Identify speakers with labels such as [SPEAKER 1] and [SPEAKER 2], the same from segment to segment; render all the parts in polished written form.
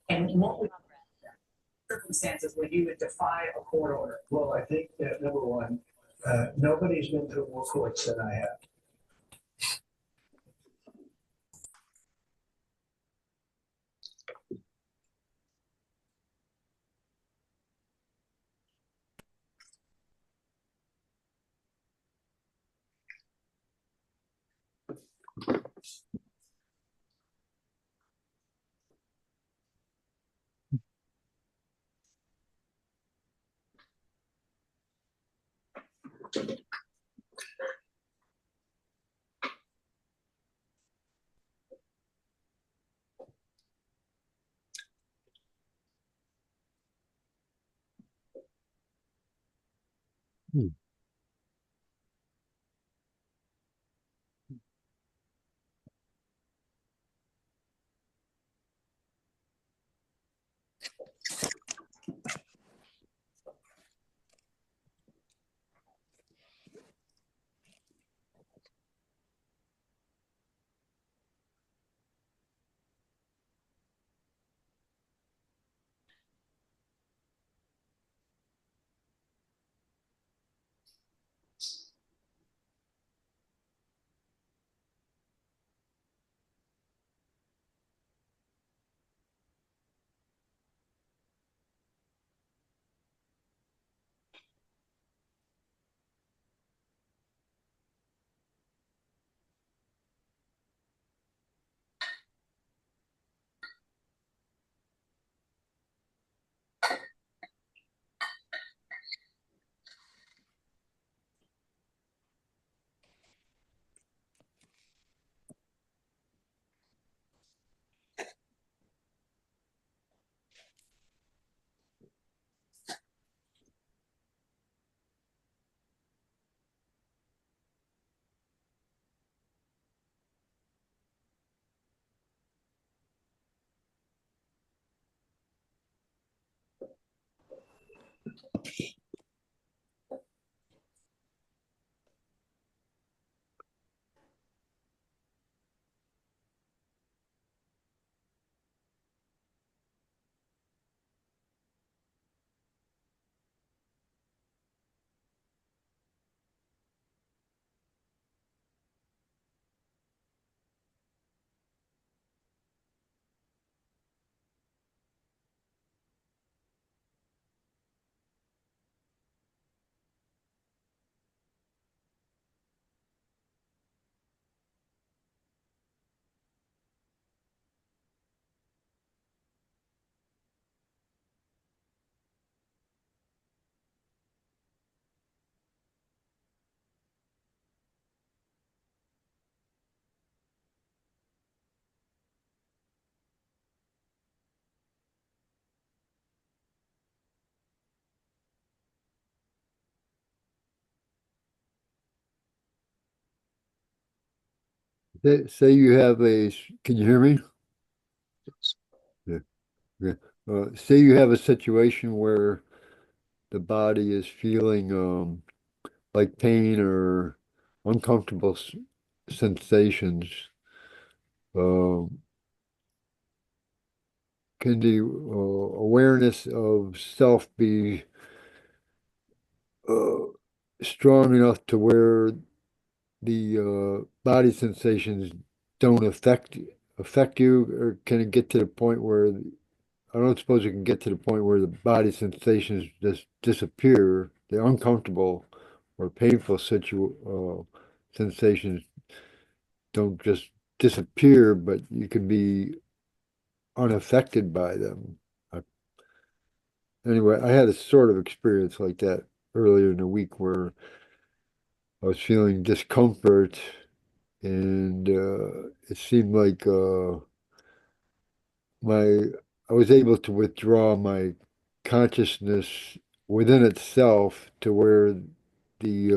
[SPEAKER 1] And what would circumstances when you would defy a court order?
[SPEAKER 2] Well, I think that number one, nobody's been through more courts than I have.
[SPEAKER 3] Hmm. Say you have can you hear me? Yeah, yeah. Say you have a situation where the body is feeling like pain or uncomfortable sensations. Um, can the awareness of self be uh, strong enough to where the body sensations don't affect you, or can it get to the point where I don't suppose it can get to the point where the body sensations just disappear, the uncomfortable or painful sensations don't just disappear, but you can be unaffected by them. I, anyway, I had a sort of experience like that earlier in the week where I was feeling discomfort, and it seemed like my I was able to withdraw my consciousness within itself to where the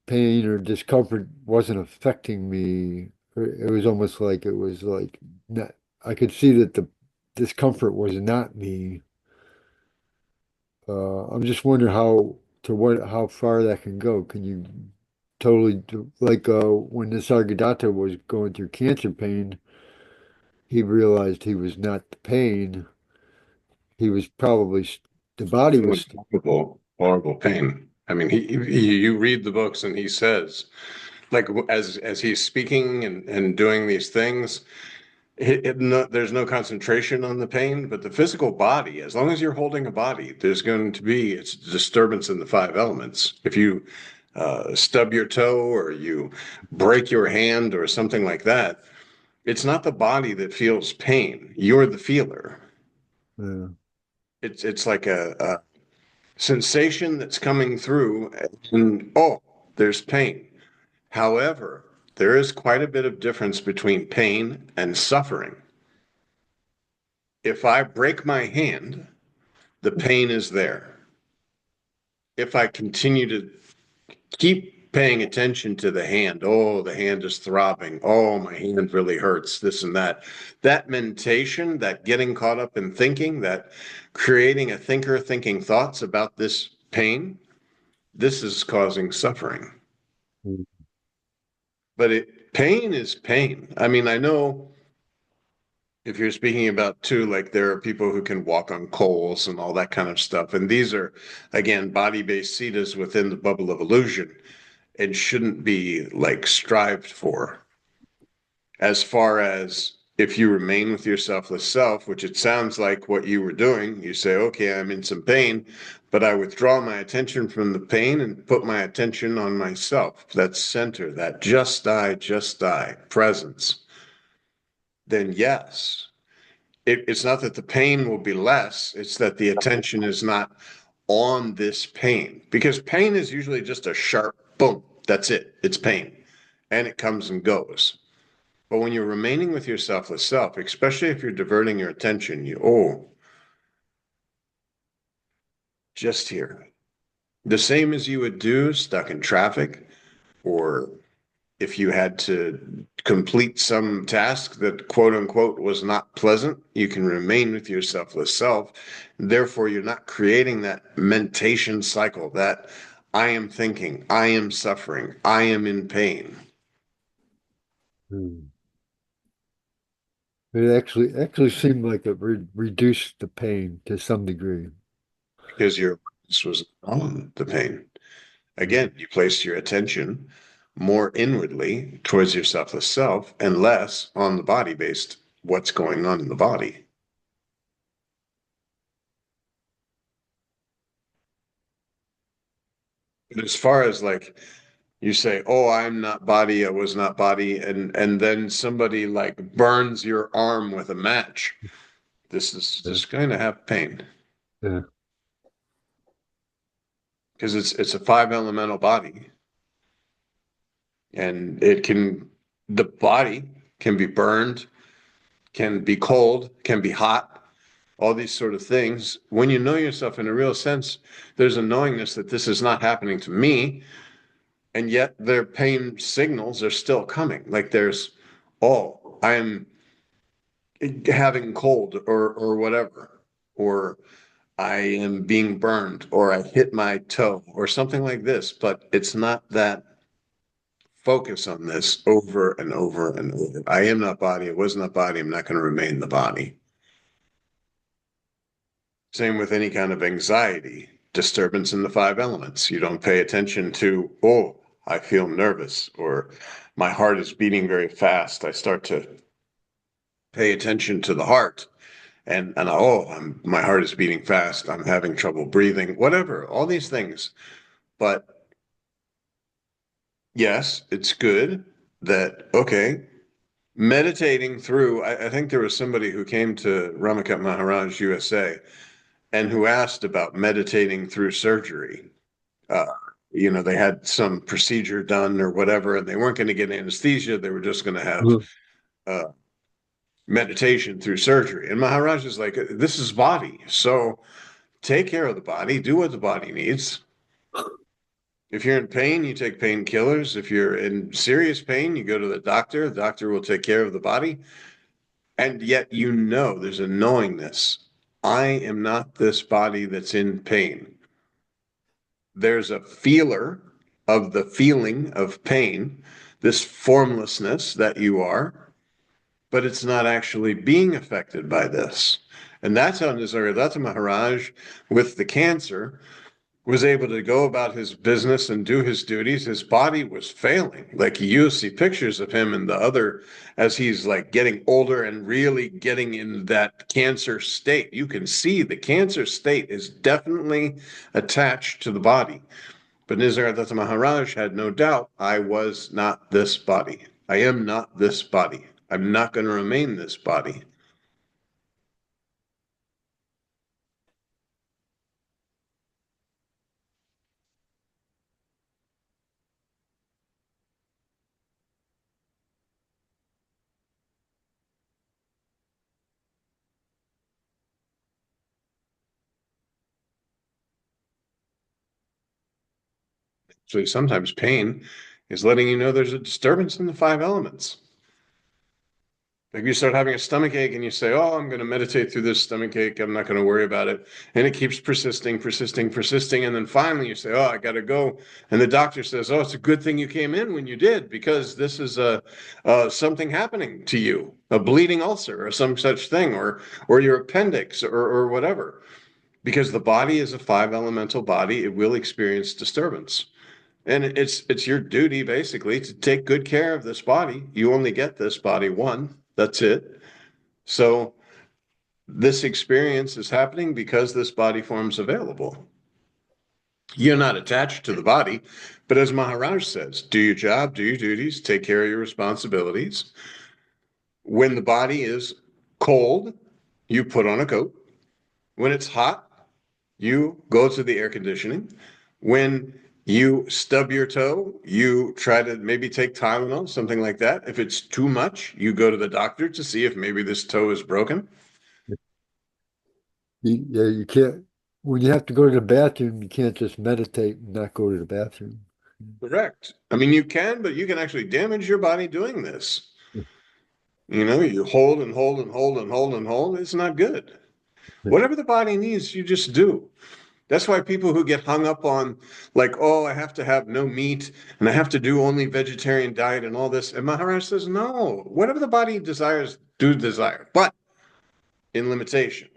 [SPEAKER 3] pain or discomfort wasn't affecting me. It was almost like it was like not, I could see that the discomfort was not me. I'm just wondering how far that can go. Can you totally do, like when Nisargadatta was going through cancer pain? he realized he was not the pain. He was probably, the body
[SPEAKER 4] It was
[SPEAKER 3] was,
[SPEAKER 4] horrible, horrible pain. I mean, you read the books and he says, like as he's speaking and doing these things, there's no concentration on the pain, but the physical body, as long as you're holding a body, there's going to be it's a disturbance in the five elements. If you stub your toe or you break your hand or something like that, it's not the body that feels pain. You're the feeler.
[SPEAKER 3] uh,
[SPEAKER 4] It's like a sensation that's coming through, and oh, there's pain. However, there is quite a bit of difference between pain and suffering. If I break my hand, the pain is there. If I continue to keep paying attention to the hand, oh, the hand is throbbing, oh, my hand really hurts, this and that. That mentation, that getting caught up in thinking, that creating a thinker thinking thoughts about this pain, this is causing suffering. But pain is pain. I mean, I know if you're speaking about too, like there are people who can walk on coals and all that kind of stuff. And these are, again, body-based siddhas within the bubble of illusion and shouldn't be like strived for. As far as if you remain with your selfless self, which it sounds like what you were doing, you say, okay, I'm in some pain, but I withdraw my attention from the pain and put my attention on myself. That center, that just I presence. Then yes, it's not that the pain will be less, it's that the attention is not on this pain. Because pain is usually just a sharp boom. That's it. It's pain. And it comes and goes. But when you're remaining with your selfless self, especially if you're diverting your attention, just here. The same as you would do stuck in traffic, or if you had to complete some task that quote unquote was not pleasant, you can remain with your selfless self. Therefore, you're not creating that mentation cycle that I am thinking, I am suffering, I am in pain.
[SPEAKER 3] hmm. It actually seemed like it reduced the pain to some degree.
[SPEAKER 4] Because your awareness was on the pain.
[SPEAKER 3] Mm.
[SPEAKER 4] Again, you place your attention more inwardly towards your selfless self and less on the body based what's going on in the body. But as far as like you say, oh, I'm not body, I was not body, and then somebody like burns your arm with a match, this
[SPEAKER 3] Yeah.
[SPEAKER 4] is going to have pain
[SPEAKER 3] Yeah.
[SPEAKER 4] because it's a five elemental body, and the body can be burned, can be cold, can be hot, all these sort of things. When you know yourself in a real sense, there's a knowingness that this is not happening to me, and yet their pain signals are still coming. Like there's, oh, I'm having cold or whatever, or I am being burned, or I hit my toe, or something like this. But it's not that focus on this over and over and over. I am not body, I was not body, I'm not going to remain the body. Same with any kind of anxiety, disturbance in the five elements. You don't pay attention to, oh, I feel nervous, or my heart is beating very fast. I start to pay attention to the heart, and oh, my heart is beating fast. I'm having trouble breathing, whatever, all these things. But yes, it's good that, okay, meditating through, I think there was somebody who came to Ramakant Maharaj, USA, and who asked about meditating through surgery. Uh, they had some procedure done or whatever, and they weren't going to get anesthesia. They were just going to have
[SPEAKER 3] Mhm.
[SPEAKER 4] uh, meditation through surgery. And Maharaj is like, this is body. So take care of the body, do what the body needs. If you're in pain, you take painkillers. If you're in serious pain, you go to the doctor. The doctor will take care of the body. And yet, there's a knowingness. I am not this body that's in pain. There's a feeler of the feeling of pain, this formlessness that you are, but it's not actually being affected by this. And that's how Nisargadatta Maharaj, with the cancer, was able to go about his business and do his duties. His body was failing. Like you see pictures of him and the other, as he's like getting older and really getting in that cancer state. You can see the cancer state is definitely attached to the body. But Nisargadatta Maharaj had no doubt, I was not this body. I am not this body. I'm not going to remain this body. So sometimes pain is letting you know there's a disturbance in the five elements. Like you start having a stomach ache and you say, oh, I'm going to meditate through this stomach ache. I'm not going to worry about it. And it keeps persisting. And then finally you say, oh, I got to go. And the doctor says, oh, it's a good thing you came in when you did, because this is something happening to you, a bleeding ulcer or some such thing, or your appendix or whatever. Because the body is a five elemental body, it will experience disturbance. And it's your duty basically to take good care of this body. You only get this body one. That's it. So this experience is happening because this body form's available. You're not attached to the body, but as Maharaj says, do your job, do your duties, take care of your responsibilities. When the body is cold, you put on a coat. When it's hot, you go to the air conditioning. When you stub your toe, you try to maybe take Tylenol, something like that. If it's too much, you go to the doctor to see if maybe this toe is broken.
[SPEAKER 3] You can't, when you have to go to the bathroom, you can't just meditate and not go to the bathroom.
[SPEAKER 4] Correct. I mean, you can, but you can actually damage your body doing this. You hold and hold and hold and hold and hold. It's not good. Whatever the body needs, you just do. That's why people who get hung up on like, oh, I have to have no meat and I have to do only vegetarian diet and all this. And Maharaj says, no, whatever the body desires, do desire, but in limitation.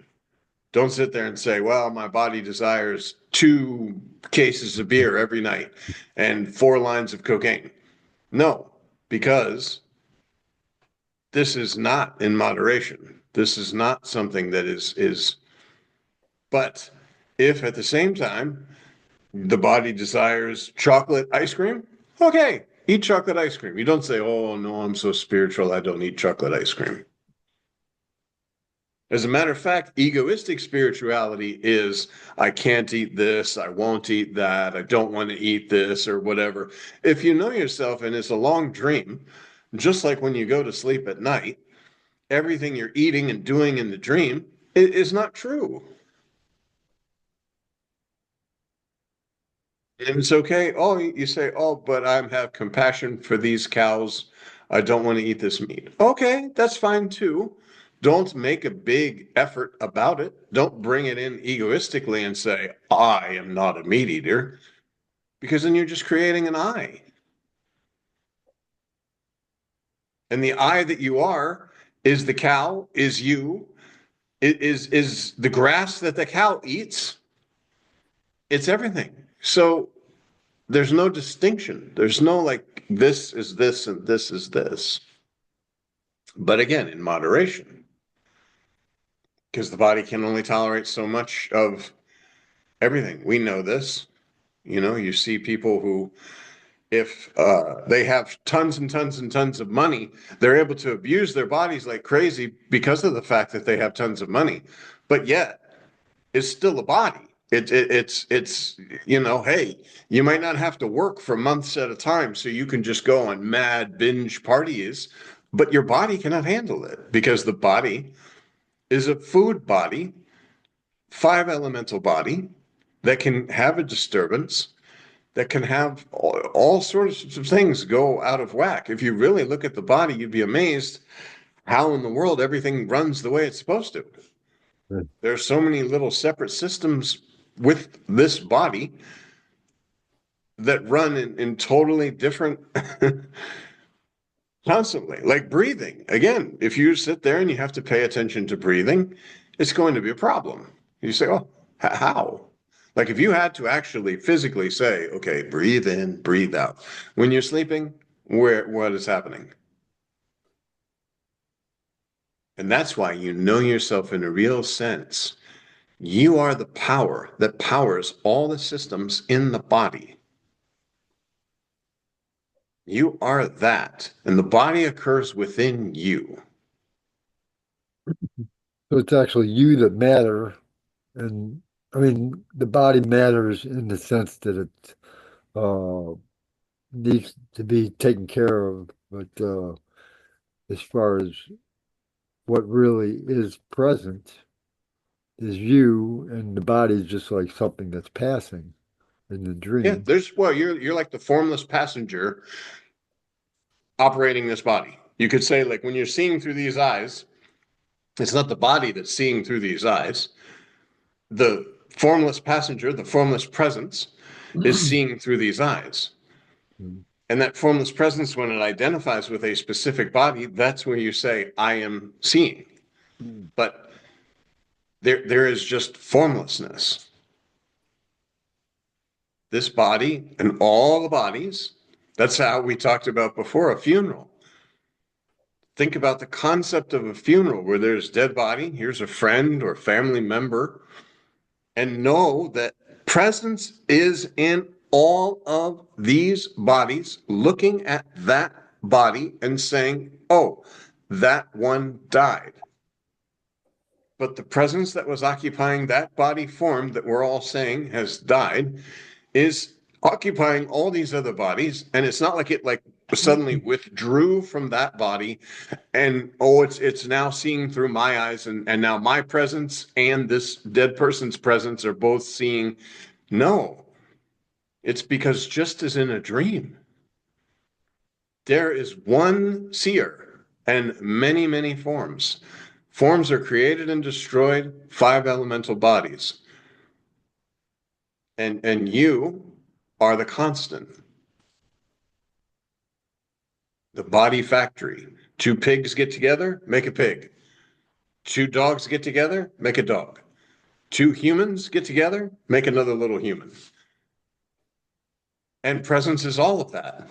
[SPEAKER 4] Don't sit there and say, well, my body desires 2 cases of beer every night and 4 lines of cocaine. No, because this is not in moderation. This is not something that is, but if at the same time, the body desires chocolate ice cream, okay, eat chocolate ice cream. You don't say, oh, no, I'm so spiritual, I don't eat chocolate ice cream. As a matter of fact, egoistic spirituality is, I can't eat this, I won't eat that, I don't want to eat this or whatever. If you know yourself and it's a long dream, just like when you go to sleep at night, everything you're eating and doing in the dream is not true. And it's okay. Oh, you say, oh, but I have compassion for these cows. I don't want to eat this meat. Okay, that's fine too. Don't make a big effort about it. Don't bring it in egoistically and say, I am not a meat eater, because then you're just creating an I. And the I that you are is the cow, is you, is the grass that the cow eats. It's everything. So there's no distinction. There's no like, this is this and this is this. But again, in moderation, because the body can only tolerate so much of everything. We know this. You see people who, if they have tons and tons and tons of money, they're able to abuse their bodies like crazy because of the fact that they have tons of money. But yet, it's still a body. It's hey, you might not have to work for months at a time, so you can just go on mad binge parties, but your body cannot handle it because the body is a food body, 5 elemental body that can have a disturbance, that can have all sorts of things go out of whack. If you really look at the body, you'd be amazed how in the world everything runs the way it's supposed to.
[SPEAKER 3] Right.
[SPEAKER 4] There's so many little separate systems with this body that run in totally different Constantly, like breathing. Again, if you sit there and you have to pay attention to breathing, it's going to be a problem. You say, oh, how? Like if you had to actually physically say, okay, breathe in, breathe out. When you're sleeping, what is happening? And that's why you know yourself in a real sense. You are the power that powers all the systems in the body. You are that, and the body occurs within you.
[SPEAKER 3] So it's actually you that matter. And I mean, the body matters in the sense that it needs to be taken care of. But as far as what really is present is you, and the body is just like something that's passing in the
[SPEAKER 4] Yeah,
[SPEAKER 3] dream.
[SPEAKER 4] you're like the formless passenger operating this body. You could say, like, when you're seeing through these eyes, it's not the body that's seeing through these eyes. The formless passenger, the formless presence, is seeing through these eyes. And that formless presence, when it identifies with a specific body, that's when you say, I am seeing. But there is just formlessness. This body and all the bodies, that's how we talked about before, a funeral. Think about the concept of a funeral where there's dead body, here's a friend or family member, and know that presence is in all of these bodies, looking at that body and saying, oh, that one died. But the presence that was occupying that body form that we're all saying has died is occupying all these other bodies, and it's not like it like suddenly withdrew from that body and oh it's now seeing through my eyes, and now my presence and this dead person's presence are both seeing. No, it's because just as in a dream there is one seer and many forms. Forms are created and destroyed, 5 elemental bodies, and you are the constant. The body factory. 2 pigs get together, make a pig. 2 dogs get together, make a dog. 2 humans get together, make another little human. And presence is all of that.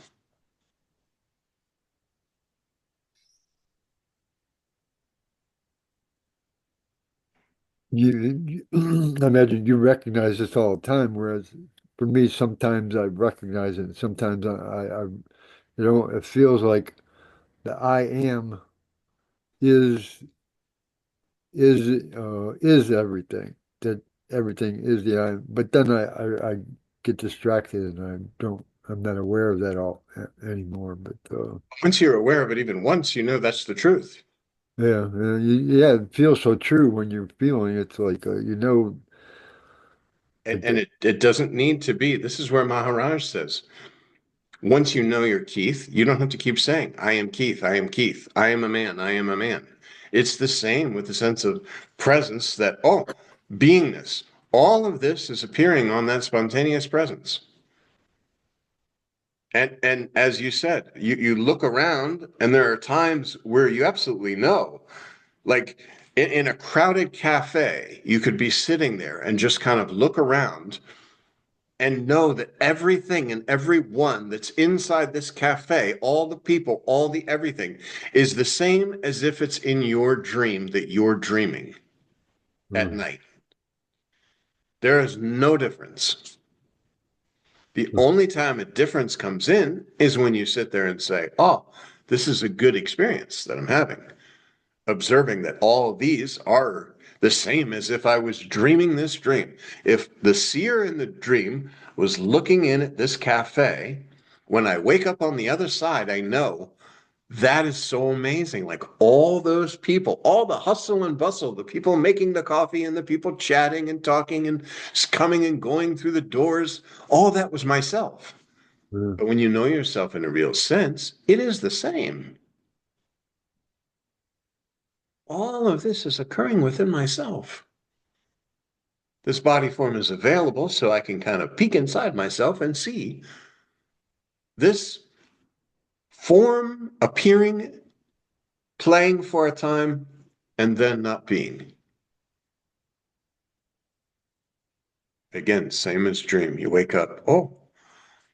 [SPEAKER 3] I imagine you recognize this all the time, whereas for me, sometimes I recognize it, and sometimes it feels like the I am is is everything. That everything is the I am. But then I get distracted, and I'm not aware of that all anymore. But
[SPEAKER 4] Once you're aware of it, even once, you know that's the truth.
[SPEAKER 3] yeah, yeah, it feels so true when you're feeling it's like
[SPEAKER 4] And,
[SPEAKER 3] like
[SPEAKER 4] and it doesn't need to be. This is where Maharaj says, once you know you're Keith, you don't have to keep saying, I am Keith, I am Keith, I am a man, I am a man. It's the same with the sense of presence that, oh, beingness. All of this is appearing on that spontaneous presence. And as you said, you look around and there are times where you absolutely know, like in a crowded cafe, you could be sitting there and just kind of look around and know that everything and everyone that's inside this cafe, all the people, all the everything, is the same as if it's in your dream that you're dreaming at night. There is no difference. The only time a difference comes in is when you sit there and say, oh, this is a good experience that I'm having. Observing that all of these are the same as if I was dreaming this dream. If the seer in the dream was looking in at this cafe, when I wake up on the other side, I know that is so amazing. Like all those people, all the hustle and bustle, the people making the coffee and the people chatting and talking and coming and going through the doors, all that was myself.
[SPEAKER 3] yeah.
[SPEAKER 4] But when you know yourself in a real sense, it is the same. All of this is occurring within myself. This body form is available so I can kind of peek inside myself and see this form appearing, playing for a time, and then not being. Again, same as dream. You wake up, oh,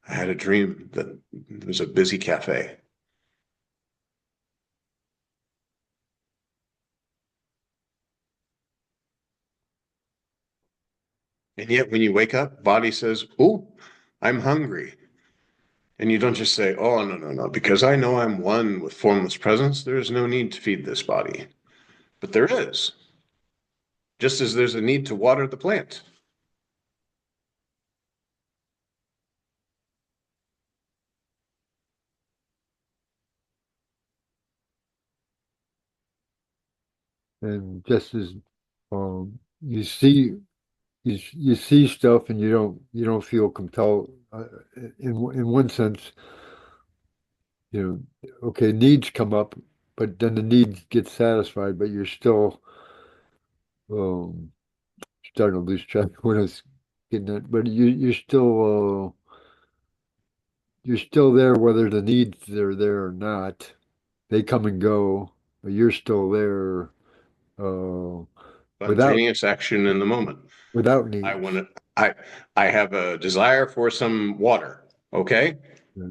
[SPEAKER 4] I had a dream that there was a busy cafe. And yet when you wake up, body says, oh, I'm hungry. And you don't just say, oh, no, because I know I'm one with formless presence, there is no need to feed this body. But there is, just as there's a need to water the plant.
[SPEAKER 3] And just as you see you see stuff and you don't feel compelled in one sense, okay, needs come up, but then the needs get satisfied, but you're still um starting to lose track of what I was getting at, but you're still there whether the needs are there or not. They come and go, but you're still there uh without
[SPEAKER 4] Spontaneous action in the moment.
[SPEAKER 3] without
[SPEAKER 4] I
[SPEAKER 3] needs.
[SPEAKER 4] want to, I have a desire for some water. Okay.
[SPEAKER 3] Yeah,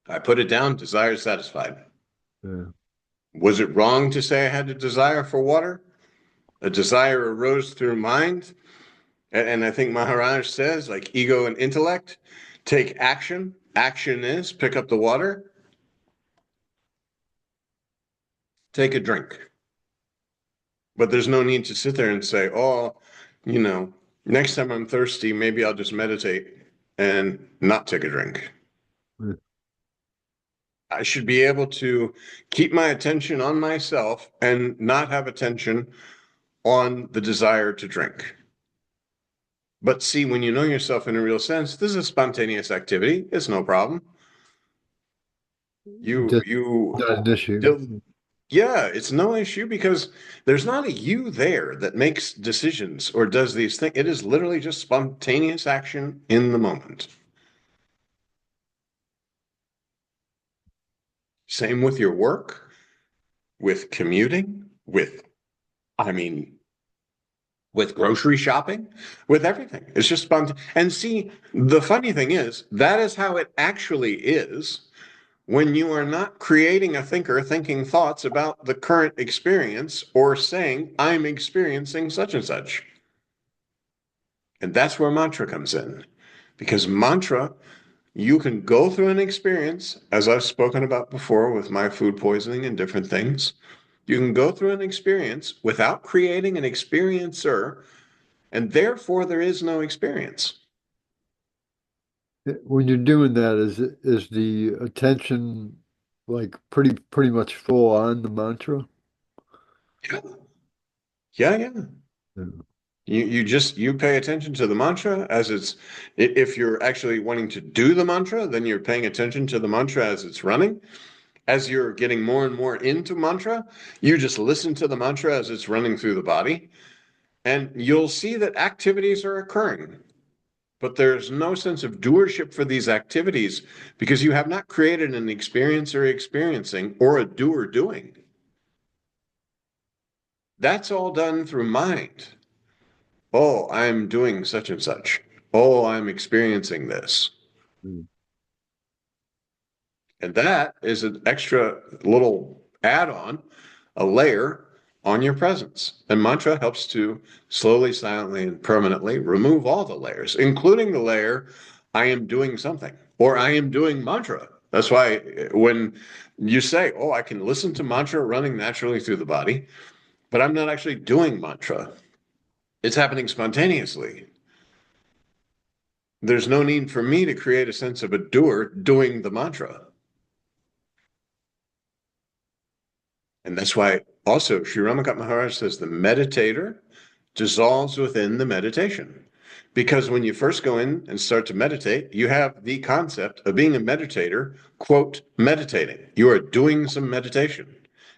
[SPEAKER 4] I put it down, desire satisfied.
[SPEAKER 3] yeah.
[SPEAKER 4] Was it wrong to say I had a desire for water? A desire arose through mind. And I think Maharaj says, like ego and intellect, take action. Action is pick up the water, take a drink. But there's no need to sit there and say, oh, next time I'm thirsty, maybe I'll just meditate and not take a drink.
[SPEAKER 3] Yeah.
[SPEAKER 4] I should be able to keep my attention on myself and not have attention on the desire to drink. But see, when you know yourself in a real sense, this is a spontaneous activity. It's no problem.
[SPEAKER 3] Just
[SPEAKER 4] You
[SPEAKER 3] not an issue.
[SPEAKER 4] still, yeah, it's no issue because there's not a you there that makes decisions or does these things. It is literally just spontaneous action in the moment. Same with your work, with commuting, I mean, with grocery shopping, with everything. It's just spontaneous. And see, the funny thing is, that is how it actually is when you are not creating a thinker thinking thoughts about the current experience or saying, I'm experiencing such and such. And that's where mantra comes in. Because mantra, you can go through an experience, as I've spoken about before with my food poisoning and different things. You can go through an experience without creating an experiencer, and therefore there is no experience.
[SPEAKER 3] When you're doing that, is the attention like pretty much full on the mantra?
[SPEAKER 4] Yeah, yeah, yeah.
[SPEAKER 3] Yeah.
[SPEAKER 4] You pay attention to the mantra as it's, if you're actually wanting to do the mantra, then you're paying attention to the mantra as it's running. As you're getting more and more into mantra, you just listen to the mantra as it's running through the body, and you'll see that activities are occurring. But there's no sense of doership for these activities because you have not created an experiencer experiencing or a doer doing. That's all done through mind. Oh, I'm doing such and such. Oh, I'm experiencing this.
[SPEAKER 3] Mm.
[SPEAKER 4] And that is an extra little add-on, a layer on your presence. And mantra helps to slowly, silently, and permanently remove all the layers, including the layer, I am doing something, or I am doing mantra. That's why when you say, oh, I can listen to mantra running naturally through the body, but I'm not actually doing mantra. It's happening spontaneously. There's no need for me to create a sense of a doer doing the mantra. And that's why also Sri Ramakant Maharaj says the meditator dissolves within the meditation. Because when you first go in and start to meditate, you have the concept of being a meditator, quote, meditating. You are doing some meditation.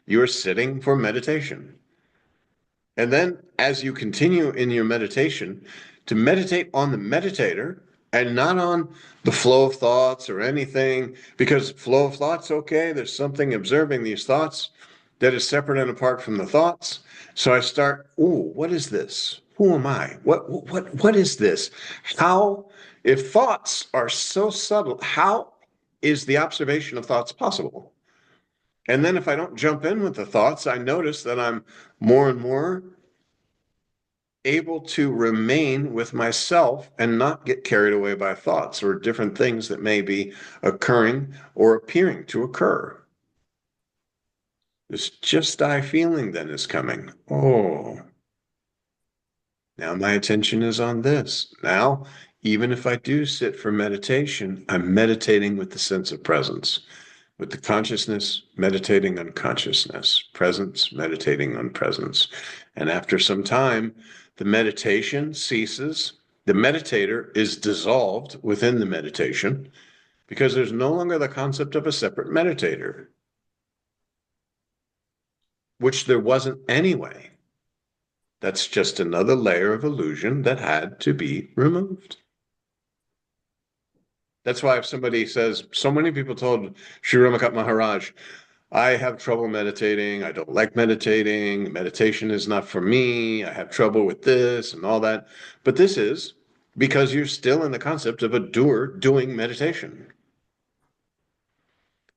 [SPEAKER 4] You are sitting for meditation. And then as you continue in your meditation, to meditate on the meditator and not on the flow of thoughts or anything, because flow of thoughts, okay, there's something observing these thoughts that is separate and apart from the thoughts. So I start, oh, what is this? Who am I? What is this? How, if thoughts are so subtle, how is the observation of thoughts possible? And then if I don't jump in with the thoughts, I notice that I'm more and more able to remain with myself and not get carried away by thoughts or different things that may be occurring or appearing to occur. This just I feeling then is coming. Oh, now my attention is on this. Now, even if I do sit for meditation, I'm meditating with the sense of presence, with the consciousness meditating on consciousness, presence meditating on presence. And after some time, the meditation ceases. The meditator is dissolved within the meditation because there's no longer the concept of a separate meditator, which there wasn't anyway. That's just another layer of illusion that had to be removed. That's why if somebody says, so many people told Sri Ramakant Maharaj, I have trouble meditating, I don't like meditating, meditation is not for me, I have trouble with this and all that. But this is because you're still in the concept of a doer doing meditation.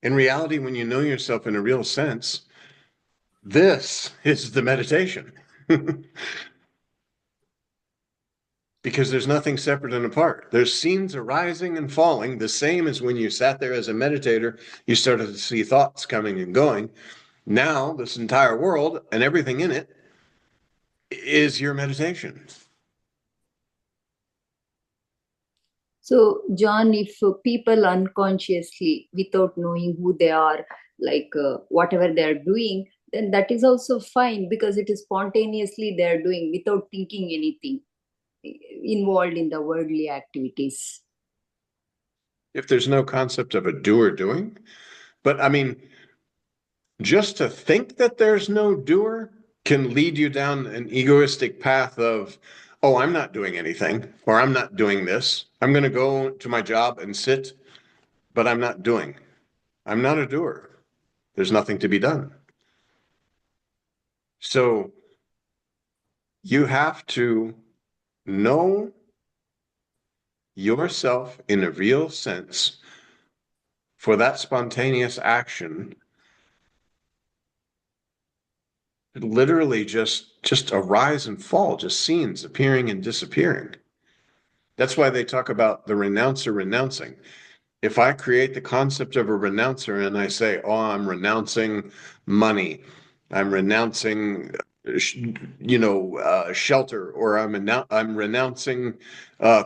[SPEAKER 4] In reality, when you know yourself in a real sense, this is the meditation. Because there's nothing separate and apart. There's scenes arising and falling, the same as when you sat there as a meditator, you started to see thoughts coming and going. Now, this entire world and everything in it is your meditation.
[SPEAKER 5] So, John, if people unconsciously, without knowing who they are, whatever they are doing, then that is also fine because it is spontaneously they are doing without thinking anything, involved in the worldly activities.
[SPEAKER 4] If there's no concept of a doer doing, but I mean, just to think that there's no doer can lead you down an egoistic path of, oh, I'm not doing anything, or I'm not doing this. I'm going to go to my job and sit, but I'm not doing. I'm not a doer. There's nothing to be done. So you have to know yourself in a real sense for that spontaneous action literally just arise and fall, just scenes appearing and disappearing. That's why they talk about the renouncer renouncing. If I create the concept of a renouncer and I say, oh, I'm renouncing money, I'm renouncing shelter, or I'm renouncing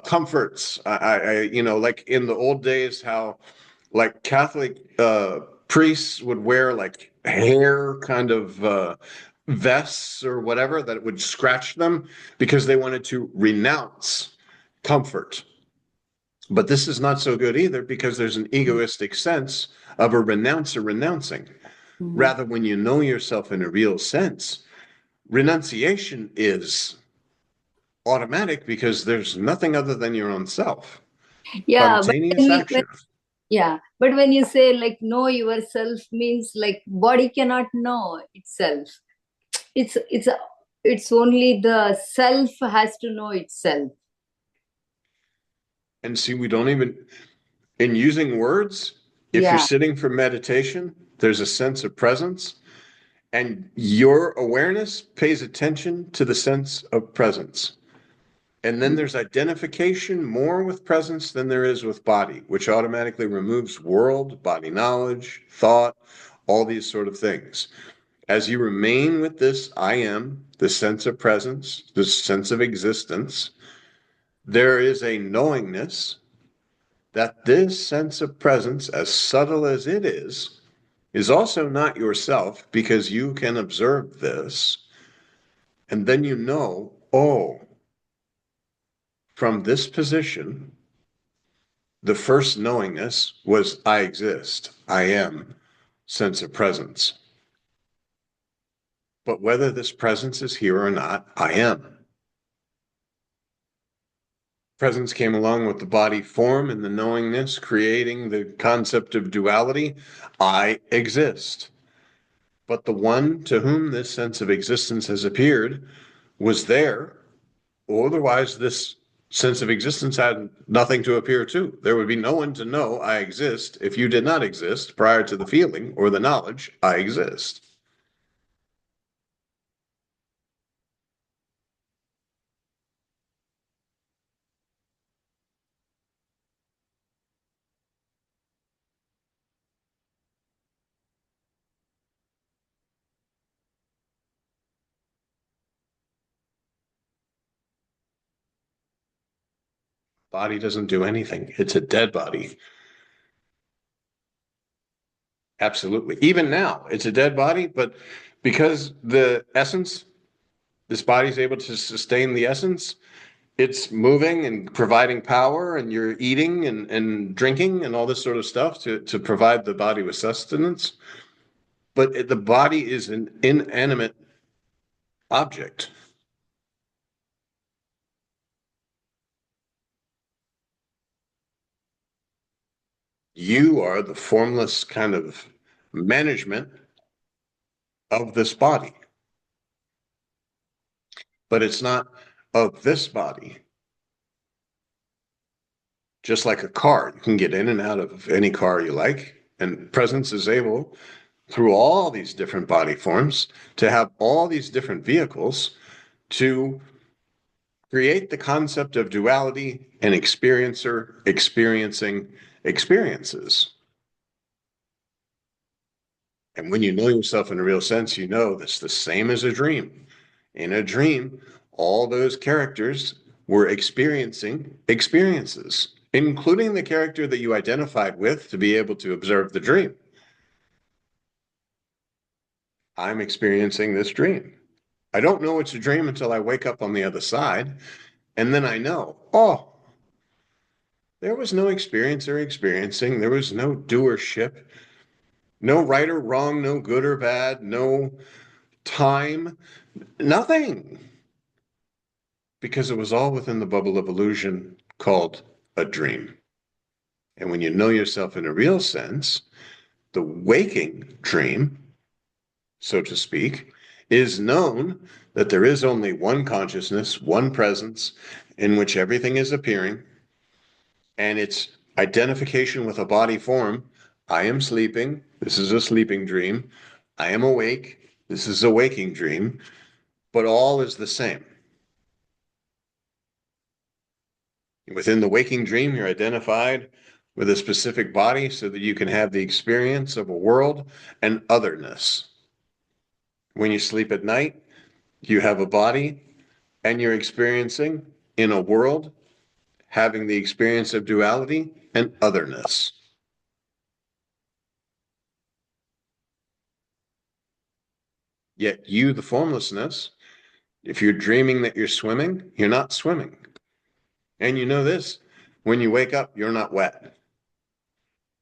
[SPEAKER 4] comforts. Like in the old days, how like Catholic priests would wear like hair kind of vests or whatever that would scratch them because they wanted to renounce comfort. But this is not so good either because there's an egoistic sense of a renouncer renouncing.
[SPEAKER 5] Mm-hmm.
[SPEAKER 4] Rather, when you know yourself in a real sense, renunciation is automatic because there's nothing other than your own self.
[SPEAKER 5] Yeah,
[SPEAKER 4] spontaneous action.
[SPEAKER 5] But when you say like know yourself means like body cannot know itself. It's only the self has to know itself.
[SPEAKER 4] And see, we don't even, in using words, if you're sitting for meditation, there's a sense of presence, and your awareness pays attention to the sense of presence. And then there's identification more with presence than there is with body, which automatically removes world, body knowledge, thought, all these sort of things. As you remain with this I am, this sense of presence, this sense of existence, there is a knowingness that this sense of presence, as subtle as it is also not yourself, because you can observe this. And then you know, oh, from this position, the first knowingness was I exist, I am, sense of presence. But whether this presence is here or not, I am. Presence came along with the body form and the knowingness, creating the concept of duality. I exist. But the one to whom this sense of existence has appeared was there. Otherwise, this sense of existence had nothing to appear to. There would be no one to know I exist if you did not exist prior to the feeling or the knowledge I exist. Body doesn't do anything. It's a dead body. Absolutely. Even now, it's a dead body, but because the essence, this body is able to sustain the essence, it's moving and providing power, and you're eating and drinking and all this sort of stuff to provide the body with sustenance. But the body is an inanimate object. You are the formless kind of management of this body, but it's not of this body. Just like a car, you can get in and out of any car you like, and presence is able, through all these different body forms, to have all these different vehicles to create the concept of duality and experiencer experiencing experiences. And when you know yourself in a real sense, you know that's the same as a dream. In a dream, all those characters were experiencing experiences, including the character that you identified with to be able to observe the dream. I'm experiencing this dream. I don't know it's a dream until I wake up on the other side, and then I know, oh, there was no experiencer experiencing, there was no doership, no right or wrong, no good or bad, no time, nothing. Because it was all within the bubble of illusion called a dream. And when you know yourself in a real sense, the waking dream, so to speak, is known that there is only one consciousness, one presence in which everything is appearing, and its identification with a body form. I am sleeping. This is a sleeping dream. I am awake. This is a waking dream. But all is the same. Within the waking dream, you're identified with a specific body so that you can have the experience of a world and otherness. When you sleep at night, you have a body and you're experiencing in a world having the experience of duality and otherness. Yet you, the formlessness, if you're dreaming that you're swimming, you're not swimming. And you know this, when you wake up, you're not wet.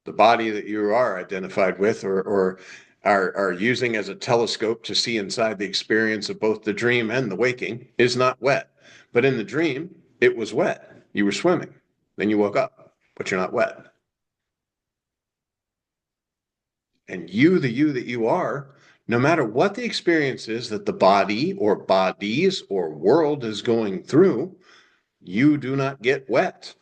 [SPEAKER 4] The body that you are identified with or are using as a telescope to see inside the experience of both the dream and the waking is not wet. But in the dream, it was wet. You were swimming. Then you woke up, but you're not wet. And you, the you that you are, no matter what the experience is that the body or bodies or world is going through, you do not get wet.